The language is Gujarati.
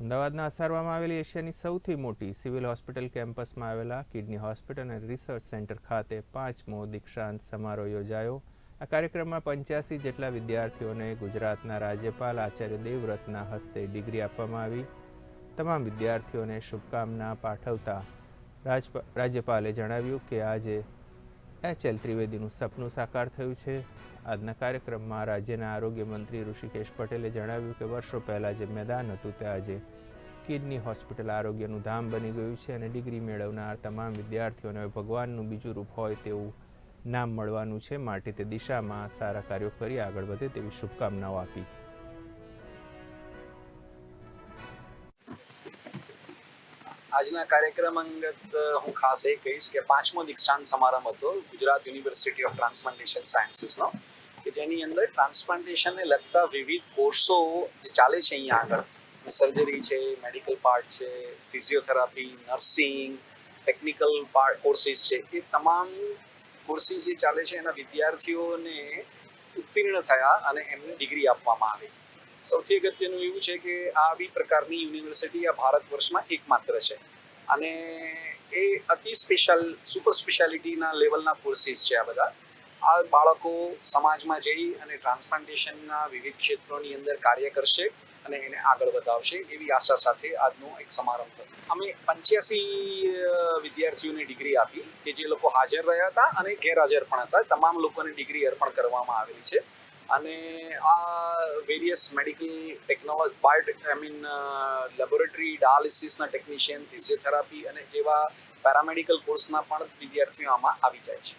અમદાવાદના અસારવામાં આવેલી એશિયાની સૌથી મોટી સિવિલ હોસ્પિટલ કેમ્પસમાં આવેલા કિડની હોસ્પિટલ અને રિસર્ચ સેન્ટર ખાતે 5મો દીક્ષાંત સમારોહ યોજાયો. આ કાર્યક્રમમાં 85 જેટલા વિદ્યાર્થીઓને ગુજરાતના રાજ્યપાલ આચાર્ય દેવવ્રતના હસ્તે ડિગ્રી આપવામાં આવી. તમામ વિદ્યાર્થીઓને શુભકામના પાઠવતા રાજ્યપાલે જણાવ્યું કે આજે HL ત્રિવેદીનું સપનું સાકાર થયું છે. આજના કાર્યક્રમમાં રાજ્યના આરોગ્ય મંત્રી ઋષિકેશ પટેલે જણાવ્યું કે વર્ષો પહેલાં જે મેદાન હતું તે આજે કિડની હોસ્પિટલ આરોગ્યનું ધામ બની ગયું છે અને ડિગ્રી મેળવનાર તમામ વિદ્યાર્થીઓને ભગવાનનું બીજું રૂપ હોય તેવું નામ મળવાનું છે. માટે તે દિશામાં સારા કાર્યો કરી આગળ વધે તેવી શુભકામનાઓ આપી. આજના કાર્યક્રમ અંગત હું ખાસ એ કહીશ કે 5મો દીક્ષાંત સમારંભ હતો ગુજરાત યુનિવર્સિટી ઓફ ટ્રાન્સપ્લાન્ટેશન સાયન્સીસનો, કે જેની અંદર ટ્રાન્સપ્લાન્ટેશનને લગતા વિવિધ કોર્સો જે ચાલે છે અહીંયા આગળ, સર્જરી છે, મેડિકલ પાર્ટ છે, physiotherapy, nursing, technical part courses છે, એ તમામ કોર્સિસ જે ચાલે છે એના વિદ્યાર્થીઓને ઉત્તીર્ણ થયા અને એમને ડિગ્રી આપવામાં આવી. સૌથી અગત્યનું એવું છે કે આવી પ્રકારની યુનિવર્સિટી આ ભારત વર્ષમાં એકમાત્ર છે અને એ અતિ સુપર સ્પેશિયાલિટીના લેવલના કોર્સિસ છે. આ બધા આ બાળકો સમાજમાં જઈ અને ટ્રાન્સપ્લાન્ટેશનના વિવિધ ક્ષેત્રોની અંદર કાર્ય કરશે અને એને આગળ વધાવશે એવી આશા સાથે આજનો એક સમારંભ હતો. અમે 85 વિદ્યાર્થીઓને ડિગ્રી આપી કે જે લોકો હાજર રહ્યા હતા અને ગેરહાજર પણ હતા. તમામ લોકોને ડિગ્રી અર્પણ કરવામાં આવેલી છે અને આ વેરિયસ મેડિકલ ટેકનોલોજી લેબોરેટરી ડાયાલિસિસના ટેકનિશિયન, ફિઝિયોથેરાપી અને જેવા પેરામેડિકલ કોર્સના પણ વિદ્યાર્થીઓ આમાં આવી જાય છે.